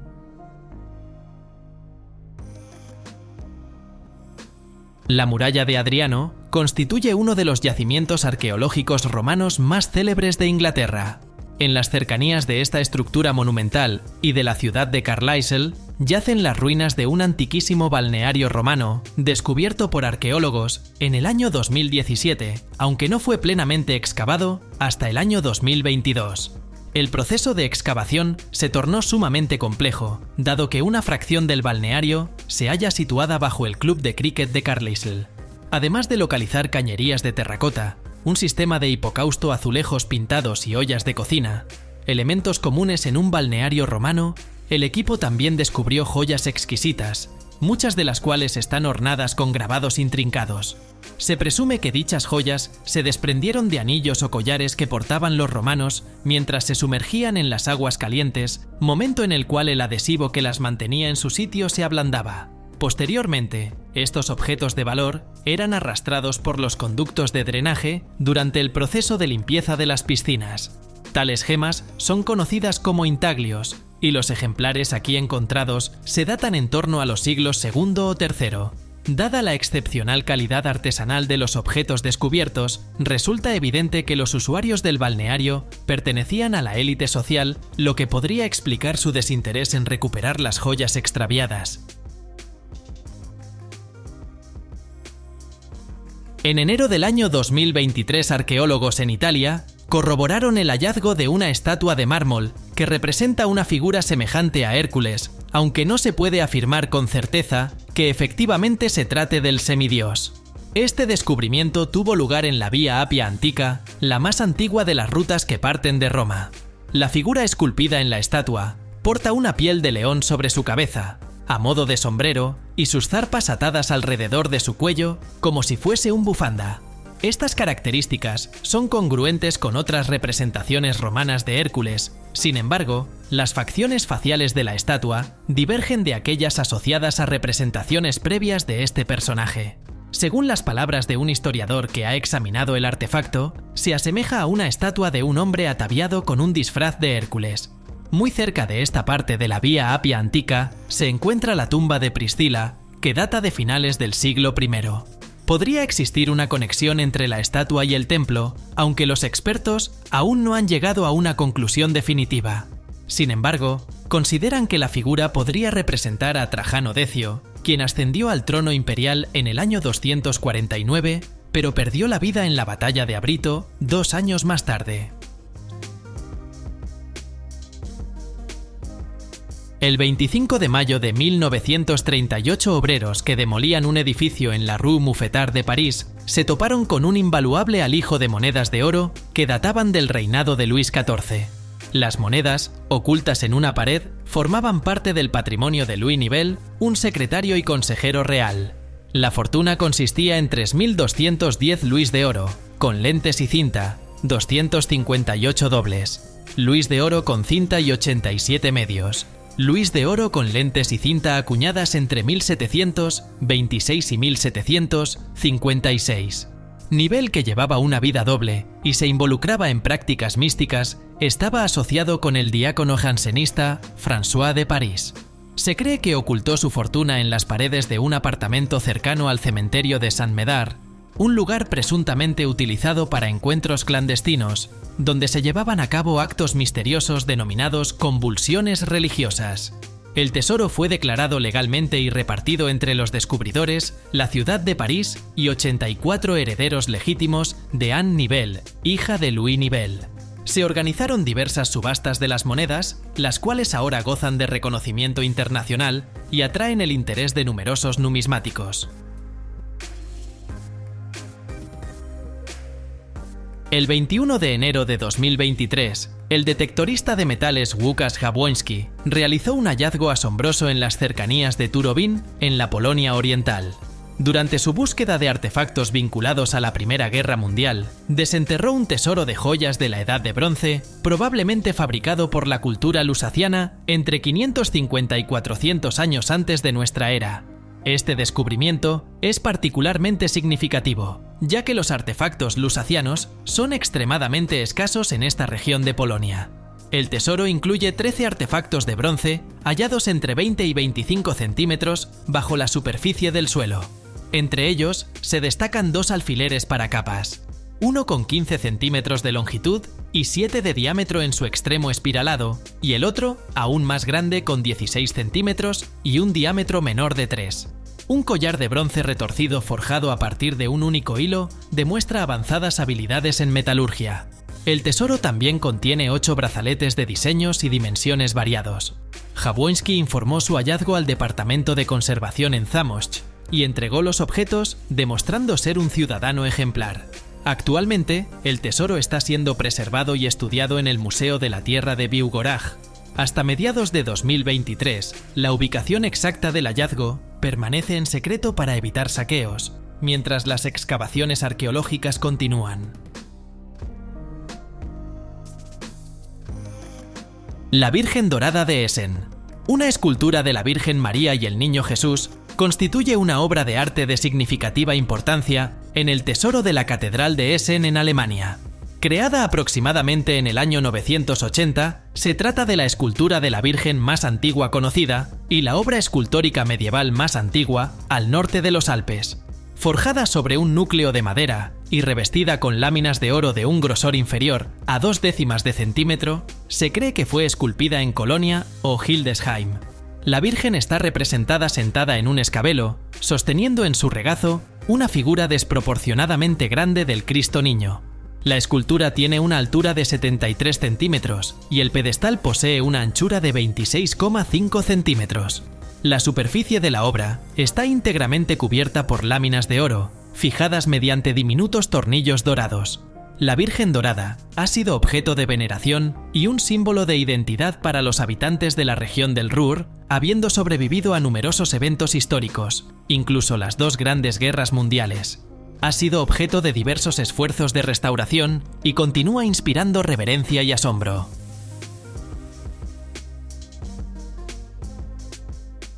Speaker 1: La muralla de Adriano constituye uno de los yacimientos arqueológicos romanos más célebres de Inglaterra. En las cercanías de esta estructura monumental y de la ciudad de Carlisle yacen las ruinas de un antiquísimo balneario romano descubierto por arqueólogos en el año 2017, aunque no fue plenamente excavado hasta el año 2022. El proceso de excavación se tornó sumamente complejo, dado que una fracción del balneario se halla situada bajo el club de cricket de Carlisle. Además de localizar cañerías de terracota, un sistema de hipocausto, azulejos pintados y ollas de cocina, elementos comunes en un balneario romano, el equipo también descubrió joyas exquisitas, muchas de las cuales están ornadas con grabados intrincados. Se presume que dichas joyas se desprendieron de anillos o collares que portaban los romanos mientras se sumergían en las aguas calientes, momento en el cual el adhesivo que las mantenía en su sitio se ablandaba. Posteriormente, estos objetos de valor eran arrastrados por los conductos de drenaje durante el proceso de limpieza de las piscinas. Tales gemas son conocidas como intaglios, y los ejemplares aquí encontrados se datan en torno a los siglos II o III. Dada la excepcional calidad artesanal de los objetos descubiertos, resulta evidente que los usuarios del balneario pertenecían a la élite social, lo que podría explicar su desinterés en recuperar las joyas extraviadas. En enero del año 2023, arqueólogos en Italia corroboraron el hallazgo de una estatua de mármol que representa una figura semejante a Hércules, aunque no se puede afirmar con certeza que efectivamente se trate del semidios. Este descubrimiento tuvo lugar en la Vía Apia Antica, la más antigua de las rutas que parten de Roma. La figura esculpida en la estatua porta una piel de león sobre su cabeza, a modo de sombrero, y sus zarpas atadas alrededor de su cuello como si fuese un bufanda. Estas características son congruentes con otras representaciones romanas de Hércules. Sin embargo, las facciones faciales de la estatua divergen de aquellas asociadas a representaciones previas de este personaje. Según las palabras de un historiador que ha examinado el artefacto, se asemeja a una estatua de un hombre ataviado con un disfraz de Hércules. Muy cerca de esta parte de la Vía Apia Antica se encuentra la tumba de Priscila, que data de finales del siglo I. Podría existir una conexión entre la estatua y el templo, aunque los expertos aún no han llegado a una conclusión definitiva. Sin embargo, consideran que la figura podría representar a Trajano Decio, quien ascendió al trono imperial en el año 249, pero perdió la vida en la batalla de Abrito 2 años más tarde. El 25 de mayo de 1938, obreros que demolían un edificio en la Rue Mouffetard de París se toparon con un invaluable alijo de monedas de oro que databan del reinado de Luis XIV. Las monedas, ocultas en una pared, formaban parte del patrimonio de Louis Nivel, un secretario y consejero real. La fortuna consistía en 3.210 louis de oro, con lentes y cinta, 258 dobles, louis de oro con cinta y 87 medios. Louis de oro con lentes y cinta acuñadas entre 1726 y 1756. Nivel, que llevaba una vida doble y se involucraba en prácticas místicas, estaba asociado con el diácono jansenista François de París. Se cree que ocultó su fortuna en las paredes de un apartamento cercano al cementerio de Saint-Médard, un lugar presuntamente utilizado para encuentros clandestinos, donde se llevaban a cabo actos misteriosos denominados convulsiones religiosas. El tesoro fue declarado legalmente y repartido entre los descubridores, la ciudad de París y 84 herederos legítimos de Anne Nivel, hija de Louis Nivel. Se organizaron diversas subastas de las monedas, las cuales ahora gozan de reconocimiento internacional y atraen el interés de numerosos numismáticos. El 21 de enero de 2023, el detectorista de metales Łukasz Jabłoński realizó un hallazgo asombroso en las cercanías de Turowin, en la Polonia oriental. Durante su búsqueda de artefactos vinculados a la Primera Guerra Mundial, desenterró un tesoro de joyas de la Edad de Bronce, probablemente fabricado por la cultura lusaciana entre 550 y 400 años antes de nuestra era. Este descubrimiento es particularmente significativo, ya que los artefactos lusacianos son extremadamente escasos en esta región de Polonia. El tesoro incluye 13 artefactos de bronce hallados entre 20 y 25 centímetros bajo la superficie del suelo. Entre ellos se destacan 2 alfileres para capas, uno con 15 centímetros de longitud y 7 de diámetro en su extremo espiralado, y el otro, aún más grande, con 16 centímetros y un diámetro menor de 3. Un collar de bronce retorcido forjado a partir de un único hilo demuestra avanzadas habilidades en metalurgia. El tesoro también contiene 8 brazaletes de diseños y dimensiones variados. Jabłoński informó su hallazgo al Departamento de Conservación en Zamość y entregó los objetos, demostrando ser un ciudadano ejemplar. Actualmente, el tesoro está siendo preservado y estudiado en el Museo de la Tierra de Biłgoraj. Hasta mediados de 2023, la ubicación exacta del hallazgo permanece en secreto para evitar saqueos, mientras las excavaciones arqueológicas continúan. La Virgen Dorada de Essen. Una escultura de la Virgen María y el Niño Jesús constituye una obra de arte de significativa importancia en el tesoro de la Catedral de Essen en Alemania. Creada aproximadamente en el año 980, se trata de la escultura de la Virgen más antigua conocida y la obra escultórica medieval más antigua al norte de los Alpes. Forjada sobre un núcleo de madera y revestida con láminas de oro de un grosor inferior a 0,2 de centímetro, se cree que fue esculpida en Colonia o Hildesheim. La Virgen está representada sentada en un escabelo, sosteniendo en su regazo una figura desproporcionadamente grande del Cristo Niño. La escultura tiene una altura de 73 centímetros y el pedestal posee una anchura de 26,5 centímetros. La superficie de la obra está íntegramente cubierta por láminas de oro, fijadas mediante diminutos tornillos dorados. La Virgen Dorada ha sido objeto de veneración y un símbolo de identidad para los habitantes de la región del Ruhr, habiendo sobrevivido a numerosos eventos históricos, incluso las 2 grandes guerras mundiales. Ha sido objeto de diversos esfuerzos de restauración y continúa inspirando reverencia y asombro.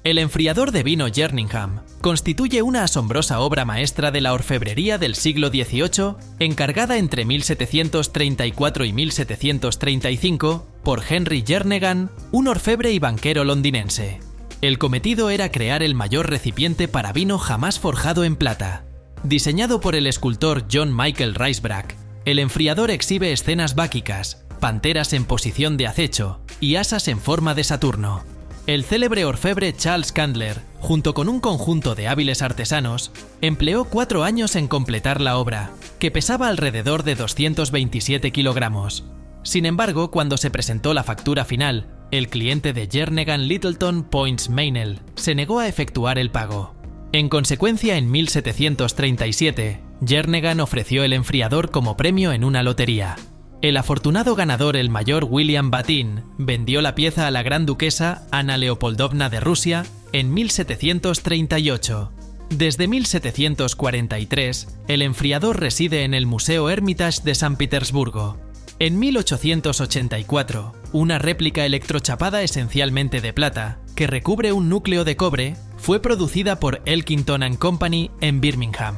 Speaker 1: El enfriador de vino Jerningham constituye una asombrosa obra maestra de la orfebrería del siglo XVIII, encargada entre 1734 y 1735 por Henry Jernegan, un orfebre y banquero londinense. El cometido era crear el mayor recipiente para vino jamás forjado en plata. Diseñado por el escultor John Michael Rysbrack, el enfriador exhibe escenas báquicas, panteras en posición de acecho y asas en forma de Saturno. El célebre orfebre Charles Candler, junto con un conjunto de hábiles artesanos, empleó 4 años en completar la obra, que pesaba alrededor de 227 kilogramos. Sin embargo, cuando se presentó la factura final, el cliente de Jernegan Littleton Poins Meinel se negó a efectuar el pago. En consecuencia, en 1737, Jernegan ofreció el enfriador como premio en una lotería. El afortunado ganador, el mayor William Batin, vendió la pieza a la gran duquesa Ana Leopoldovna de Rusia en 1738. Desde 1743, el enfriador reside en el Museo Hermitage de San Petersburgo. En 1884, una réplica electrochapada esencialmente de plata, que recubre un núcleo de cobre, fue producida por Elkington & Company en Birmingham.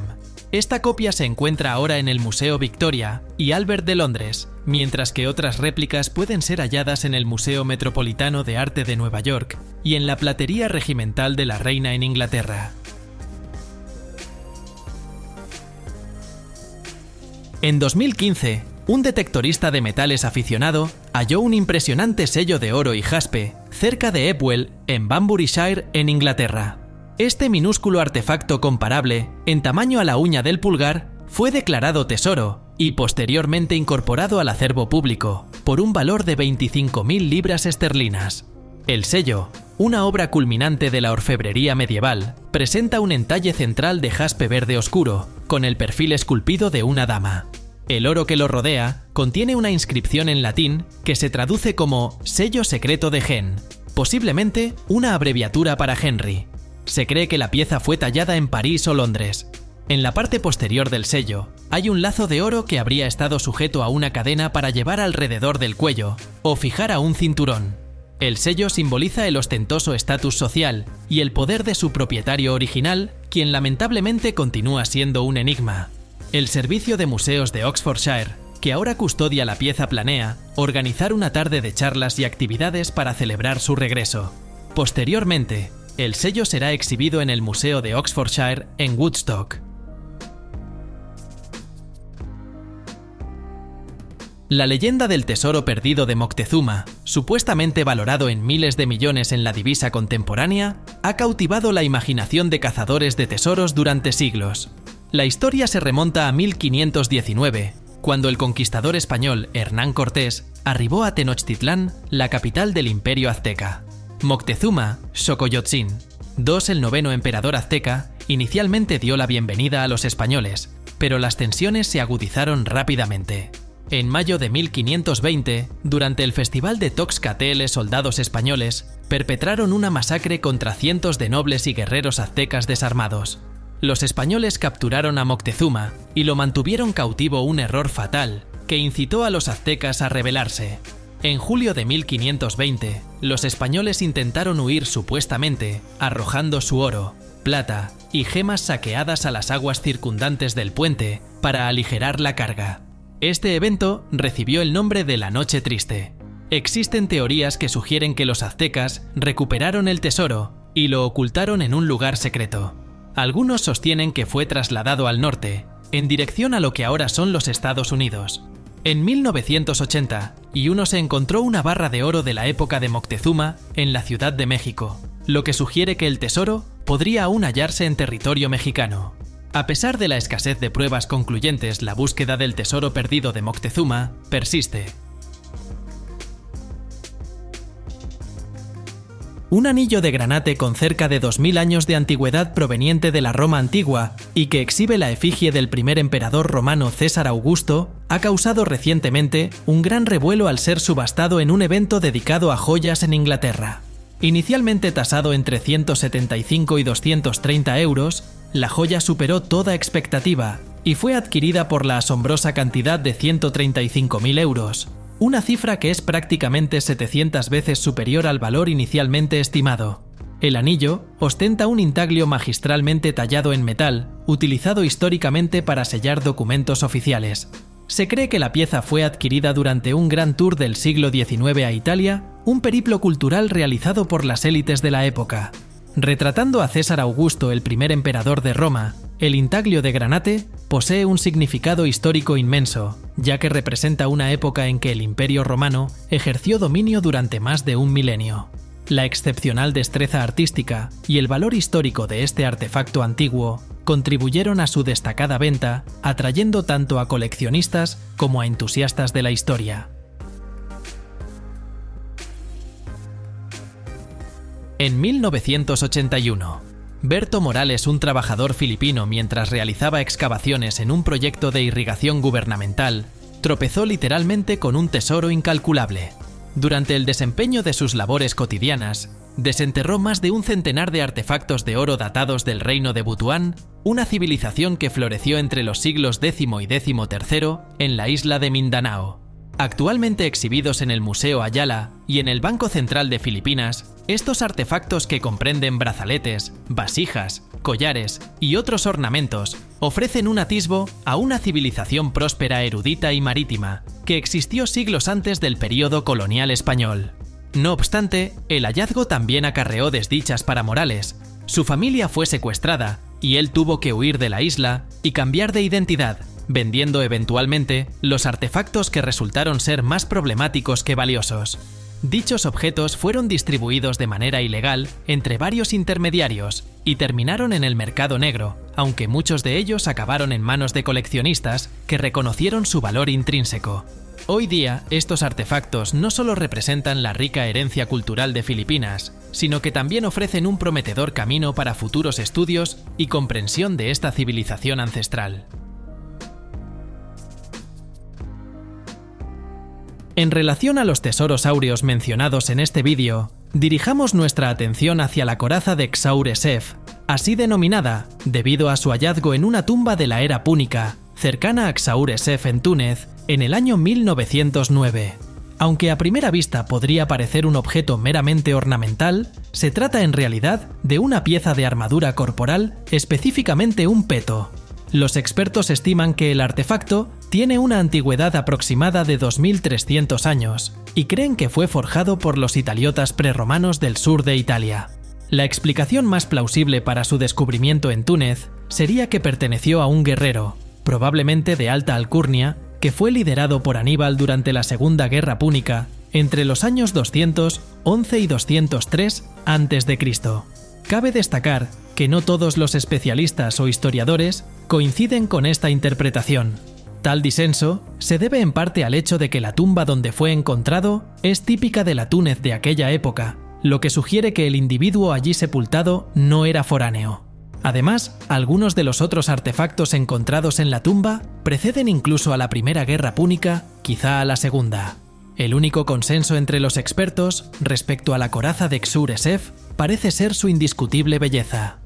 Speaker 1: Esta copia se encuentra ahora en el Museo Victoria y Albert de Londres, mientras que otras réplicas pueden ser halladas en el Museo Metropolitano de Arte de Nueva York y en la Platería Regimental de la Reina en Inglaterra. En 2015, un detectorista de metales aficionado halló un impresionante sello de oro y jaspe cerca de Epwell, en Banburyshire, en Inglaterra. Este minúsculo artefacto comparable, en tamaño a la uña del pulgar, fue declarado tesoro y posteriormente incorporado al acervo público por un valor de 25.000 libras esterlinas. El sello, una obra culminante de la orfebrería medieval, presenta un entalle central de jaspe verde oscuro, con el perfil esculpido de una dama. El oro que lo rodea contiene una inscripción en latín que se traduce como sello secreto de Gen, posiblemente una abreviatura para Henry. Se cree que la pieza fue tallada en París o Londres. En la parte posterior del sello hay un lazo de oro que habría estado sujeto a una cadena para llevar alrededor del cuello o fijar a un cinturón. El sello simboliza el ostentoso estatus social y el poder de su propietario original, quien lamentablemente continúa siendo un enigma. El Servicio de Museos de Oxfordshire, que ahora custodia la pieza, planea organizar una tarde de charlas y actividades para celebrar su regreso. Posteriormente, el sello será exhibido en el Museo de Oxfordshire en Woodstock. La leyenda del tesoro perdido de Moctezuma, supuestamente valorado en miles de millones en la divisa contemporánea, ha cautivado la imaginación de cazadores de tesoros durante siglos. La historia se remonta a 1519, cuando el conquistador español Hernán Cortés arribó a Tenochtitlán, la capital del Imperio Azteca. Moctezuma Xocoyotzin II, el noveno emperador azteca, inicialmente dio la bienvenida a los españoles, pero las tensiones se agudizaron rápidamente. En mayo de 1520, durante el festival de Toxcatele, soldados españoles perpetraron una masacre contra cientos de nobles y guerreros aztecas desarmados. Los españoles capturaron a Moctezuma y lo mantuvieron cautivo, un error fatal que incitó a los aztecas a rebelarse. En julio de 1520, los españoles intentaron huir supuestamente arrojando su oro, plata y gemas saqueadas a las aguas circundantes del puente para aligerar la carga. Este evento recibió el nombre de la Noche Triste. Existen teorías que sugieren que los aztecas recuperaron el tesoro y lo ocultaron en un lugar secreto. Algunos sostienen que fue trasladado al norte, en dirección a lo que ahora son los Estados Unidos. En 1981 se encontró una barra de oro de la época de Moctezuma en la Ciudad de México, lo que sugiere que el tesoro podría aún hallarse en territorio mexicano. A pesar de la escasez de pruebas concluyentes, la búsqueda del tesoro perdido de Moctezuma persiste. Un anillo de granate con cerca de 2000 años de antigüedad proveniente de la Roma antigua y que exhibe la efigie del primer emperador romano César Augusto ha causado recientemente un gran revuelo al ser subastado en un evento dedicado a joyas en Inglaterra. Inicialmente tasado entre 175 y 230 euros, la joya superó toda expectativa y fue adquirida por la asombrosa cantidad de 135.000 euros, una cifra que es prácticamente 700 veces superior al valor inicialmente estimado. El anillo ostenta un intaglio magistralmente tallado en metal, utilizado históricamente para sellar documentos oficiales. Se cree que la pieza fue adquirida durante un gran tour del siglo XIX a Italia, un periplo cultural realizado por las élites de la época. Retratando a César Augusto, el primer emperador de Roma, el intaglio de granate posee un significado histórico inmenso, ya que representa una época en que el Imperio Romano ejerció dominio durante más de un milenio. La excepcional destreza artística y el valor histórico de este artefacto antiguo contribuyeron a su destacada venta, atrayendo tanto a coleccionistas como a entusiastas de la historia. En 1981, Berto Morales, un trabajador filipino, mientras realizaba excavaciones en un proyecto de irrigación gubernamental, tropezó literalmente con un tesoro incalculable. Durante el desempeño de sus labores cotidianas, desenterró más de un centenar de artefactos de oro datados del reino de Butuán, una civilización que floreció entre los siglos X y XIII en la isla de Mindanao. Actualmente exhibidos en el Museo Ayala y en el Banco Central de Filipinas, estos artefactos, que comprenden brazaletes, vasijas, collares y otros ornamentos, ofrecen un atisbo a una civilización próspera, erudita y marítima, que existió siglos antes del período colonial español. No obstante, el hallazgo también acarreó desdichas para Morales. Su familia fue secuestrada y él tuvo que huir de la isla y cambiar de identidad, vendiendo eventualmente los artefactos que resultaron ser más problemáticos que valiosos. Dichos objetos fueron distribuidos de manera ilegal entre varios intermediarios y terminaron en el mercado negro, aunque muchos de ellos acabaron en manos de coleccionistas que reconocieron su valor intrínseco. Hoy día, estos artefactos no solo representan la rica herencia cultural de Filipinas, sino que también ofrecen un prometedor camino para futuros estudios y comprensión de esta civilización ancestral. En relación a los tesoros áureos mencionados en este vídeo, dirijamos nuestra atención hacia la coraza de Xaure-Sef, así denominada debido a su hallazgo en una tumba de la era púnica, cercana a Xaure-Sef en Túnez, en el año 1909. Aunque a primera vista podría parecer un objeto meramente ornamental, se trata en realidad de una pieza de armadura corporal, específicamente un peto. Los expertos estiman que el artefacto tiene una antigüedad aproximada de 2300 años y creen que fue forjado por los italiotas prerromanos del sur de Italia. La explicación más plausible para su descubrimiento en Túnez sería que perteneció a un guerrero, probablemente de alta alcurnia, que fue liderado por Aníbal durante la Segunda Guerra Púnica entre los años 211 y 203 a.C. Cabe destacar que no todos los especialistas o historiadores coinciden con esta interpretación. Tal disenso se debe en parte al hecho de que la tumba donde fue encontrado es típica de la Túnez de aquella época, lo que sugiere que el individuo allí sepultado no era foráneo. Además, algunos de los otros artefactos encontrados en la tumba preceden incluso a la Primera Guerra Púnica quizá a la segunda. El único consenso entre los expertos respecto a la coraza de Xur-Esef parece ser su indiscutible belleza.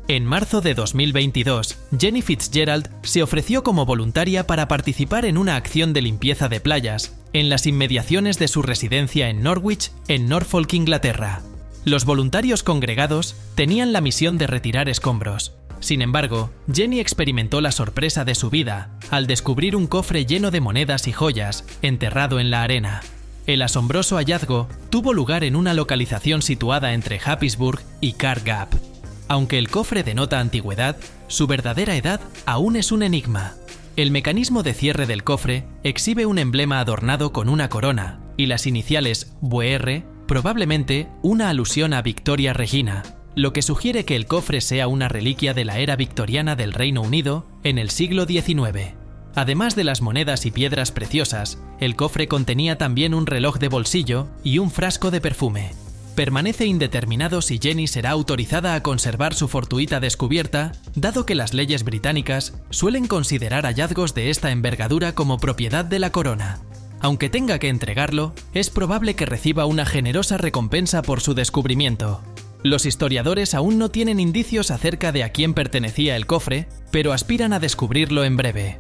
Speaker 1: En marzo de 2022, Jenny Fitzgerald se ofreció como voluntaria para participar en una acción de limpieza de playas en las inmediaciones de su residencia en Norwich, en Norfolk, Inglaterra. Los voluntarios congregados tenían la misión de retirar escombros. Sin embargo, Jenny experimentó la sorpresa de su vida al descubrir un cofre lleno de monedas y joyas enterrado en la arena. El asombroso hallazgo tuvo lugar en una localización situada entre Happisburgh y Car Gap. Aunque el cofre denota antigüedad, su verdadera edad aún es un enigma. El mecanismo de cierre del cofre exhibe un emblema adornado con una corona y las iniciales VR, probablemente una alusión a Victoria Regina, lo que sugiere que el cofre sea una reliquia de la era victoriana del Reino Unido en el siglo XIX. Además de las monedas y piedras preciosas, el cofre contenía también un reloj de bolsillo y un frasco de perfume. Permanece indeterminado si Jenny será autorizada a conservar su fortuita descubierta, dado que las leyes británicas suelen considerar hallazgos de esta envergadura como propiedad de la corona. Aunque tenga que entregarlo, es probable que reciba una generosa recompensa por su descubrimiento. Los historiadores aún no tienen indicios acerca de a quién pertenecía el cofre, pero aspiran a descubrirlo en breve.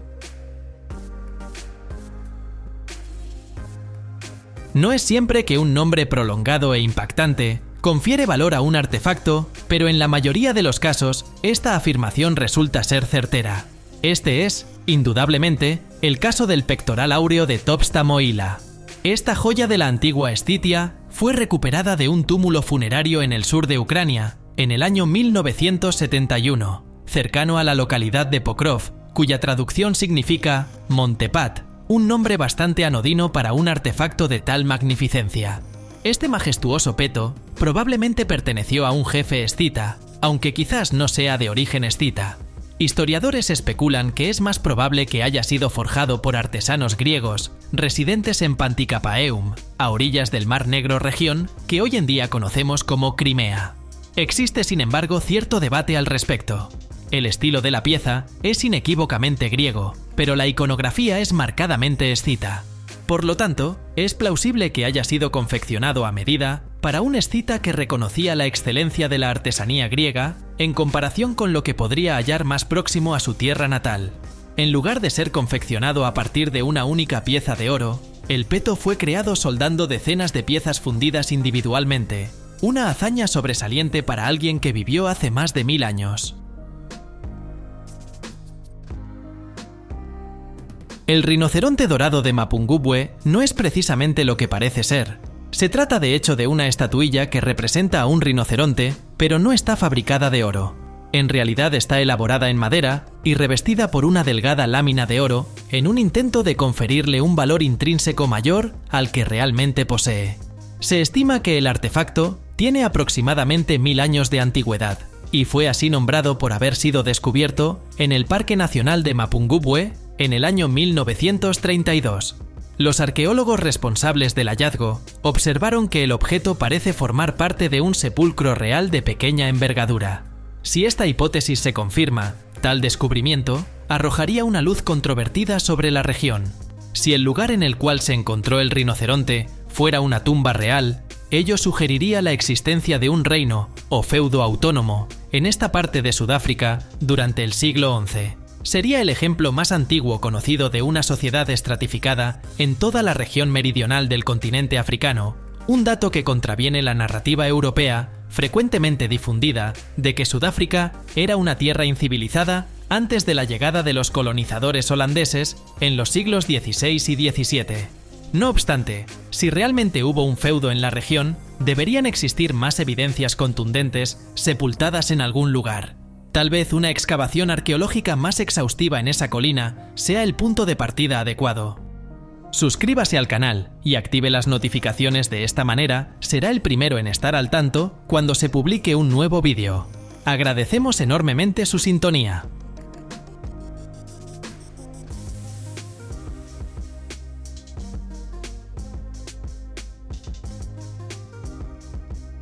Speaker 1: No es siempre que un nombre prolongado e impactante confiere valor a un artefacto, pero en la mayoría de los casos, esta afirmación resulta ser certera. Este es, indudablemente, el caso del pectoral áureo de Topsta Mohyla. Esta joya de la antigua Escitia fue recuperada de un túmulo funerario en el sur de Ucrania, en el año 1971, cercano a la localidad de Pokrov, cuya traducción significa Montepat, un nombre bastante anodino para un artefacto de tal magnificencia. Este majestuoso peto probablemente perteneció a un jefe escita, aunque quizás no sea de origen escita. Historiadores especulan que es más probable que haya sido forjado por artesanos griegos residentes en Pantikapaeum, a orillas del Mar Negro, región que hoy en día conocemos como Crimea. Existe, sin embargo, cierto debate al respecto. El estilo de la pieza es inequívocamente griego, pero la iconografía es marcadamente escita. Por lo tanto, es plausible que haya sido confeccionado a medida para un escita que reconocía la excelencia de la artesanía griega en comparación con lo que podría hallar más próximo a su tierra natal. En lugar de ser confeccionado a partir de una única pieza de oro, el peto fue creado soldando decenas de piezas fundidas individualmente, una hazaña sobresaliente para alguien que vivió hace más de 1000 años. El rinoceronte dorado de Mapungubwe no es precisamente lo que parece ser. Se trata de hecho de una estatuilla que representa a un rinoceronte, pero no está fabricada de oro. En realidad está elaborada en madera y revestida por una delgada lámina de oro en un intento de conferirle un valor intrínseco mayor al que realmente posee. Se estima que el artefacto tiene aproximadamente 1000 años de antigüedad y fue así nombrado por haber sido descubierto en el Parque Nacional de Mapungubwe en el año 1932. Los arqueólogos responsables del hallazgo observaron que el objeto parece formar parte de un sepulcro real de pequeña envergadura. Si esta hipótesis se confirma, tal descubrimiento arrojaría una luz controvertida sobre la región. Si el lugar en el cual se encontró el rinoceronte fuera una tumba real, ello sugeriría la existencia de un reino o feudo autónomo en esta parte de Sudáfrica durante el siglo XI. Sería el ejemplo más antiguo conocido de una sociedad estratificada en toda la región meridional del continente africano, un dato que contraviene la narrativa europea frecuentemente difundida de que Sudáfrica era una tierra incivilizada antes de la llegada de los colonizadores holandeses en los siglos XVI y XVII. No obstante, si realmente hubo un feudo en la región, deberían existir más evidencias contundentes sepultadas en algún lugar. Tal vez una excavación arqueológica más exhaustiva en esa colina sea el punto de partida adecuado. Suscríbase al canal y active las notificaciones. De esta manera será el primero en estar al tanto cuando se publique un nuevo vídeo. Agradecemos enormemente su sintonía.